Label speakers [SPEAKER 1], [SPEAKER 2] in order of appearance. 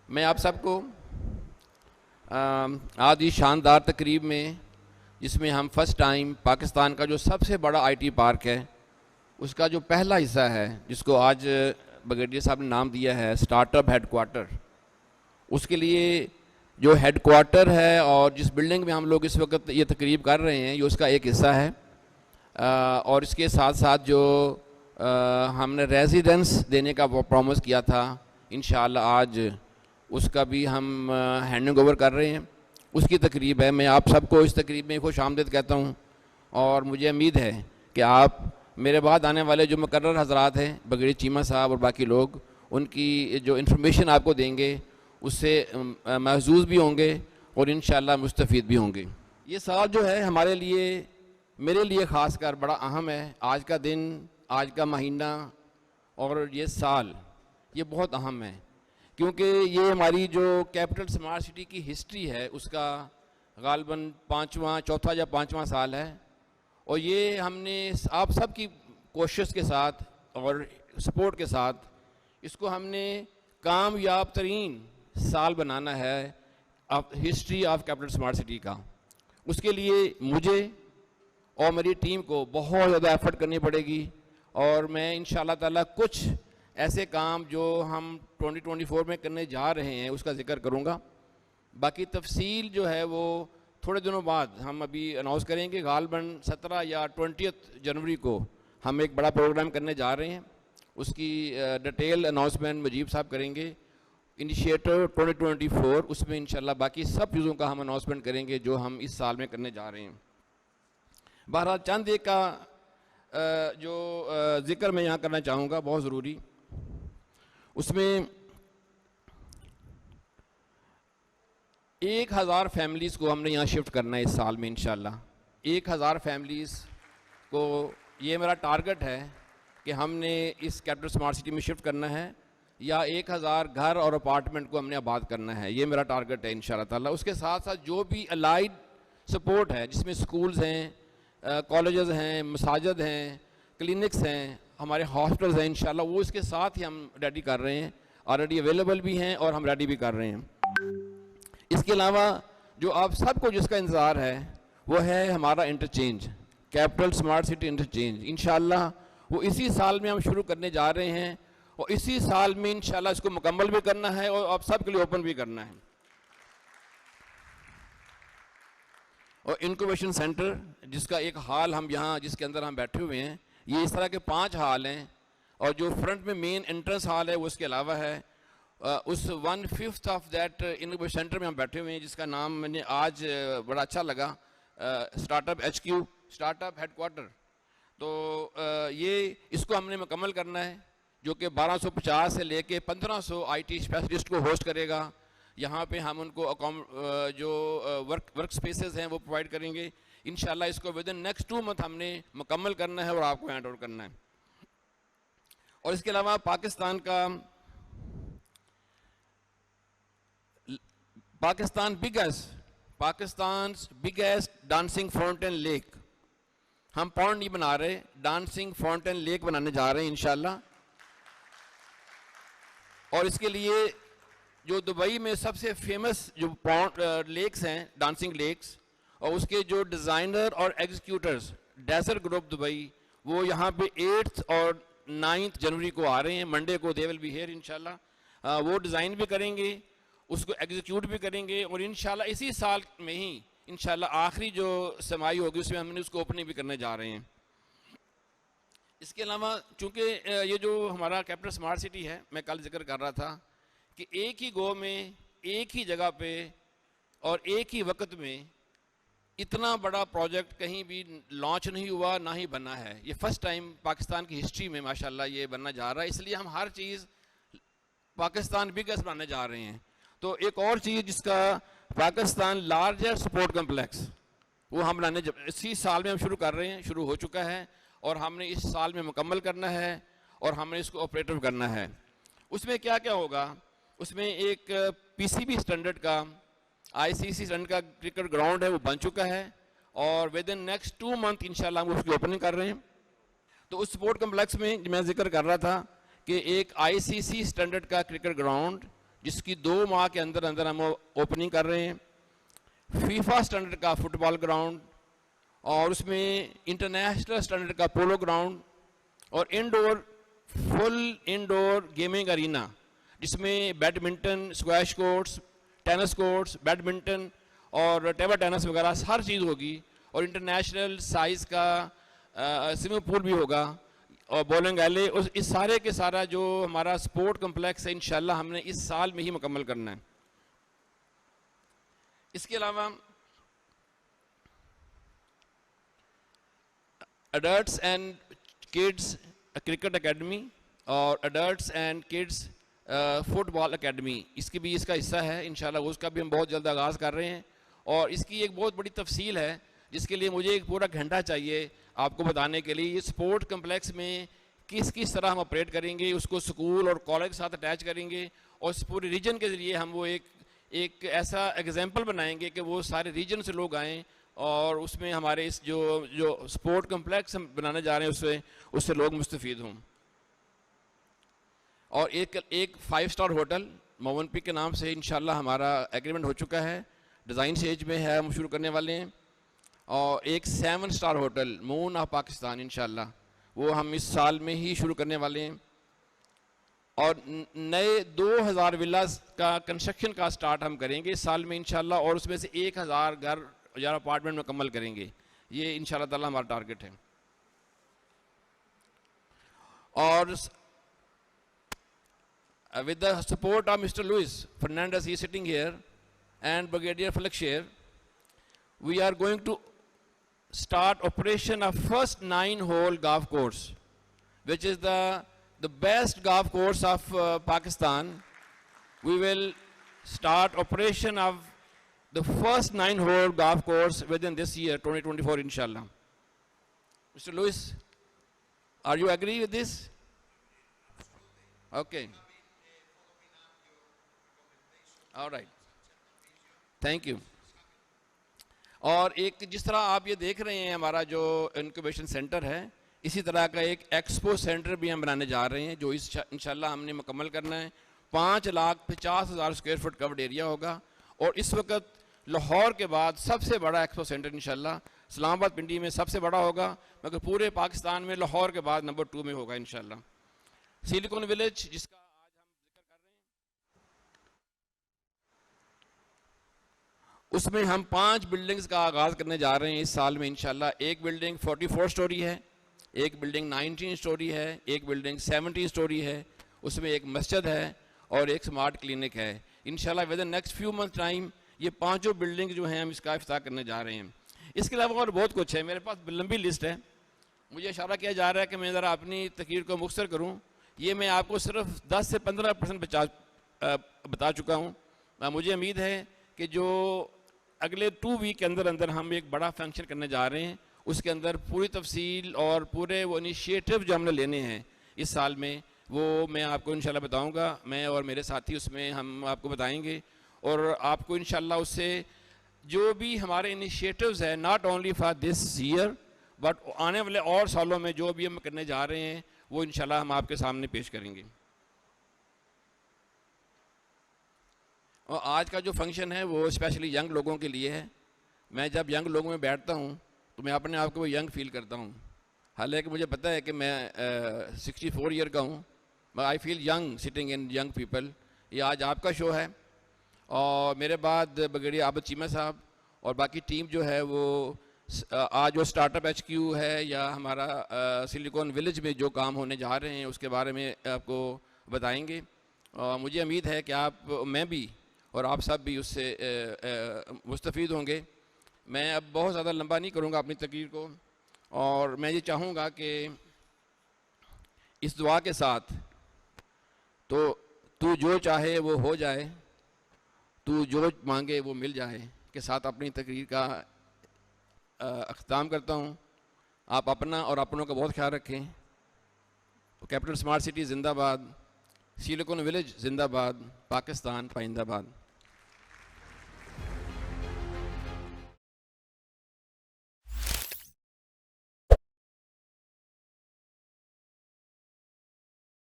[SPEAKER 1] میں آپ سب کو آج اس شاندار تقریب میں، جس میں ہم فرسٹ ٹائم پاکستان کا جو سب سے بڑا آئی ٹی پارک ہے اس کا جو پہلا حصہ ہے، جس کو آج بریگیڈیئر صاحب نے نام دیا ہے اسٹارٹ اپ ہیڈ کوارٹر، اس کے لیے جو ہیڈ کوارٹر ہے اور جس بلڈنگ میں ہم لوگ اس وقت یہ تقریب کر رہے ہیں یہ اس کا ایک حصہ ہے، اور اس کے ساتھ ساتھ جو ہم نے ریزیڈنس دینے کا پرومس کیا تھا انشاءاللہ آج اس کا بھی ہم ہینڈنگ اوور کر رہے ہیں، اس کی تقریب ہے۔ میں آپ سب کو اس تقریب میں خوش آمدید کہتا ہوں، اور مجھے امید ہے کہ آپ میرے بعد آنے والے جو مقرر حضرات ہیں بریگیڈیئر چیمہ صاحب اور باقی لوگ ان کی جو انفارمیشن آپ کو دیں گے اس سے محظوظ بھی ہوں گے اور انشاءاللہ مستفید بھی ہوں گے۔ یہ سال جو ہے ہمارے لیے، میرے لیے خاص کر بڑا اہم ہے۔ آج کا دن، آج کا مہینہ اور یہ سال یہ بہت اہم ہے، کیونکہ یہ ہماری جو کیپٹل اسمارٹ سٹی کی ہسٹری ہے اس کا غالباً چوتھا یا پانچواں سال ہے، اور یہ ہم نے آپ سب کی کوشش کے ساتھ اور سپورٹ کے ساتھ اس کو ہم نے کامیاب ترین سال بنانا ہے history of capital smart city کا۔ اس کے لیے مجھے اور میری ٹیم کو بہت زیادہ ایفرٹ کرنی پڑے گی، اور میں انشاءاللہ تعالیٰ کچھ ایسے کام جو ہم 2024 میں کرنے جا رہے ہیں اس کا ذکر کروں گا۔ باقی تفصیل جو ہے وہ تھوڑے دنوں بعد ہم ابھی اناؤنس کریں گے۔ غالباً 17 یا 20 جنوری کو ہم ایک بڑا پروگرام کرنے جا رہے ہیں، اس کی ڈیٹیل اناؤنسمنٹ مجیب صاحب کریں گے۔ انیشیٹو 2024، اس میں انشاءاللہ باقی سب چیزوں کا ہم اناؤنسمنٹ کریں گے جو ہم اس سال میں کرنے جا رہے ہیں۔ بہرحال چند ایک کا جو ذکر میں یہاں کرنا چاہوں گا بہت ضروری، اس میں 1000 فیملیز کو ہم نے یہاں شفٹ کرنا ہے اس سال میں انشاءاللہ۔ 1000 فیملیز کو یہ میرا ٹارگٹ ہے کہ ہم نے اس کیپٹل اسمارٹ سٹی میں شفٹ کرنا ہے، یا 1000 گھر اور اپارٹمنٹ کو ہم نے آباد کرنا ہے، یہ میرا ٹارگٹ ہے انشاءاللہ تعالیٰ۔ اس کے ساتھ ساتھ جو بھی الائڈ سپورٹ ہے، جس میں سکولز ہیں، کالجز ہیں، مساجد ہیں، کلینکس ہیں، ہمارے ہاسپٹلز ہیں، انشاءاللہ وہ اس کے ساتھ ہی ہم ریڈی کر رہے ہیں، آلریڈی اویلیبل بھی ہیں اور ہم ریڈی بھی کر رہے ہیں۔ اس کے علاوہ جو آپ سب کو جس کا انتظار ہے وہ ہے ہمارا interchange, capital smart city interchange. انشاءاللہ وہ اسی سال میں ہم شروع کرنے جا رہے ہیں، اور اسی سال میں انشاءاللہ اس کو مکمل بھی کرنا ہے اور آپ سب کے لیے اوپن بھی کرنا ہے۔ اور انکویشن سینٹر جس کا ایک ہال ہم یہاں جس کے اندر ہم بیٹھے ہوئے ہیں، یہ اس طرح کے 5 ہال ہیں، اور جو فرنٹ میں مین انٹرنس ہال ہے وہ اس کے علاوہ ہے۔ اس 1/5 آف دیٹ انکویشن سینٹر میں ہم بیٹھے ہوئے ہیں، جس کا نام میں نے آج بڑا اچھا لگا، startup HQ، startup head quarter. تو یہ اس کو ہم نے مکمل کرنا ہے، جو کہ 1250 سے لے کے 1500 IT اسپیشلسٹ کو ہوسٹ کرے گا۔ یہاں پہ ہم ان کو جو ورک سپیسز ہیں وہ پرووائڈ کریں گے انشاءاللہ۔ اس کو ودن نیکسٹ 2 منتھ ہم نے مکمل کرنا ہے اور آپ کو ہینڈ اوور کرنا ہے۔ اور اس کے علاوہ پاکستان's biggest ڈانسنگ فاؤنٹین لیک، ہم پونڈ نہیں بنا رہے، ڈانسنگ فاؤنٹین لیک بنانے جا رہے ہیں انشاءاللہ۔ اور اس کے لیے جو دبئی میں سب سے فیمس جو لیکس ہیں، ڈانسنگ لیکس، اور اس کے جو ڈیزائنر اور ایگزیکیوٹرز ڈیزر گروپ دبئی، وہ یہاں پہ 8 اور 9 جنوری کو آ رہے ہیں، منڈے کو دے ول بی ہیئر انشاءاللہ۔ وہ ڈیزائن بھی کریں گے، اس کو ایگزیکیوٹ بھی کریں گے، اور انشاءاللہ اسی سال میں ہی انشاءاللہ آخری جو سمائی ہوگی اس میں ہم نے اس کو اوپننگ بھی کرنے جا رہے ہیں۔ اس کے علاوہ چونکہ یہ جو ہمارا کیپٹل اسمارٹ سٹی ہے، میں کل ذکر کر رہا تھا کہ ایک ہی گو میں، ایک ہی جگہ پہ اور ایک ہی وقت میں اتنا بڑا پروجیکٹ کہیں بھی لانچ نہیں ہوا، نہ ہی بنا ہے۔ یہ فرسٹ ٹائم پاکستان کی ہسٹری میں ماشاءاللہ یہ بننا جا رہا ہے، اس لیے ہم ہر چیز پاکستان بگیسٹ بنانے جا رہے ہیں۔ تو ایک اور چیز جس کا پاکستان لارجسٹ سپورٹ کمپلیکس، وہ ہم بنانے اسی سال میں ہم شروع کر رہے ہیں، شروع ہو چکا ہے، اور ہم نے اس سال میں مکمل کرنا ہے اور ہم نے اس کو آپریٹو کرنا ہے۔ اس میں کیا کیا ہوگا؟ اس میں ایک PCB اسٹینڈرڈ کا، ICC اسٹینڈرڈ کا کرکٹ گراؤنڈ ہے، وہ بن چکا ہے، اور ود ان نیکسٹ 2 منتھ انشاءاللہ ہم اس کی اوپننگ کر رہے ہیں۔ تو اس سپورٹ کمپلیکس میں میں ذکر کر رہا تھا کہ ایک ICC اسٹینڈرڈ کا کرکٹ گراؤنڈ جس کی 2 ماہ کے اندر اندر ہم اوپننگ کر رہے ہیں. فیفا اسٹینڈرڈ کا فٹ بال گراؤنڈ, اور اس میں انٹرنیشنل اسٹینڈرڈ کا پولو گراؤنڈ, اور فل انڈور گیمنگ ارینا جس میں badminton, squash courts, tennis courts, badminton اور ٹیبل ٹینس وغیرہ ہر چیز ہوگی, اور انٹرنیشنل سائز کا سوئمنگ پول بھی ہوگا, اور بولنگ ایلے. اس سارے کے سارا جو ہمارا سپورٹ کمپلیکس ہے انشاءاللہ ہم نے اس سال میں ہی مکمل کرنا ہے. اس کے علاوہ adults and kids cricket academy اور adults and kids football academy, اس کی بھی اس کا حصہ ہے انشاءاللہ. اس کا بھی ہم بہت جلد آغاز کر رہے ہیں, اور اس کی ایک بہت بڑی تفصیل ہے جس کے لیے مجھے ایک پورا گھنٹہ چاہیے آپ کو بتانے کے لیے. یہ سپورٹ کمپلیکس میں کس طرح ہم آپریٹ کریں گے, اس کو سکول اور کالج کے ساتھ اٹیچ کریں گے, اور اس پورے ریجن کے ذریعے ہم وہ ایک ایسا ایگزامپل بنائیں گے کہ وہ سارے ریجن سے لوگ آئیں, اور اس میں ہمارے اس جو سپورٹ کمپلیکس ہم بنانے جا رہے ہیں اس سے لوگ مستفید ہوں. اور ایک 5 اسٹار ہوٹل مومن پیک کے نام سے انشاءاللہ ہمارا ایگریمنٹ ہو چکا ہے, ڈیزائن سٹیج میں ہے, ہم شروع کرنے والے ہیں. اور ایک 7 star hotel moon of Pakistan انشاءاللہ وہ ہم اس سال میں ہی شروع کرنے والے ہیں. اور نئے 2000 ولاز کا کنسٹرکشن کا سٹارٹ ہم کریں گے اس سال میں انشاءاللہ, اور اس میں سے 1000 گھر یا اپارٹمنٹ مکمل کریں گے. یہ انشاءاللہ تعالی ہمارا ٹارگٹ ہے. اور with the support of Mr. Luis Fernandez, he is sitting here, and Brigadier Falak Sher, we are going to start operation of first 9-hole golf course, which is the best golf course of Pakistan. We will start operation of the first 9-hole golf course within this year, 2024, inshallah. Mr. Lewis, are you agree with this? Okay. All right. Thank you. اور ایک جس طرح آپ یہ دیکھ رہے ہیں ہمارا جو انکوبیشن سینٹر ہے, اسی طرح کا ایک ایکسپو سینٹر بھی ہم بنانے جا رہے ہیں جو انشاءاللہ ہم نے مکمل کرنا ہے. 5,50,000 اسکوائر فٹ کورڈ ایریا ہوگا, اور اس وقت لاہور کے بعد سب سے بڑا ایکسپو سینٹر انشاءاللہ اسلام آباد پنڈی میں سب سے بڑا ہوگا, مگر پورے پاکستان میں لاہور کے بعد نمبر 2 میں ہوگا انشاءاللہ. سیلیکون ولیج جس کا آج ہم ذکر کر رہے ہیں, اس میں ہم 5 بلڈنگز کا آغاز کرنے جا رہے ہیں اس سال میں انشاءاللہ. ایک بلڈنگ 44 سٹوری ہے, ایک بلڈنگ 19 سٹوری ہے, ایک بلڈنگ 70 سٹوری ہے, اس میں ایک مسجد ہے اور ایک سمارٹ کلینک ہے. انشاءاللہ with in next few month time یہ 5 بلڈنگ جو ہیں ہم اس کا افتتاح کرنے جا رہے ہیں. اس کے علاوہ اور بہت کچھ ہے, میرے پاس لمبی لسٹ ہے. مجھے اشارہ کیا جا رہا ہے کہ میں ذرا اپنی تقریر کو مختصر کروں. یہ میں آپ کو صرف 10 سے 15% بتا چکا ہوں. مجھے امید ہے کہ جو اگلے 2 ویک کے اندر اندر ہم ایک بڑا فنکشن کرنے جا رہے ہیں, اس کے اندر پوری تفصیل اور پورے وہ انیشیٹو جو ہم نے لینے ہیں اس سال میں وہ میں آپ کو انشاءاللہ بتاؤں گا. میں اور میرے ساتھی اس میں ہم آپ کو بتائیں گے, اور آپ کو انشاءاللہ اس سے جو بھی ہمارے انیشیٹوز ہیں not only for this year but آنے والے اور سالوں میں جو بھی ہم کرنے جا رہے ہیں وہ انشاءاللہ ہم آپ کے سامنے پیش کریں گے. اور آج کا جو فنکشن ہے وہ اسپیشلی ینگ لوگوں کے لیے ہے. میں جب ینگ لوگوں میں بیٹھتا ہوں تو میں اپنے آپ کو وہ ینگ فیل کرتا ہوں, حالانکہ مجھے پتہ ہے کہ میں 64 ایئر کا ہوں, but I feel young sitting in young people. یہ آج آپ کا شو ہے, اور میرے بعد بریگیڈیئر عابد چیمہ صاحب اور باقی ٹیم جو ہے وہ آج وہ اسٹارٹ اپ ایچ کیو ہے یا ہمارا سلیکون ولیج میں جو کام ہونے جا رہے ہیں اس کے بارے میں آپ کو بتائیں گے. اور مجھے امید ہے کہ میں بھی اور آپ سب بھی اس سے مستفید ہوں گے. میں اب بہت زیادہ لمبا نہیں کروں گا اپنی تقریر کو, اور میں یہ چاہوں گا کہ اس دعا کے ساتھ تو جو چاہے وہ ہو جائے, تو جو مانگے وہ مل جائے کے ساتھ اپنی تقریر کا اختتام کرتا ہوں. آپ اپنا اور اپنوں کا بہت خیال رکھیں. کیپٹل اسمارٹ سٹی زندہ باد, سیلیکون ولیج زندہ باد, پاکستان پائندہ باد.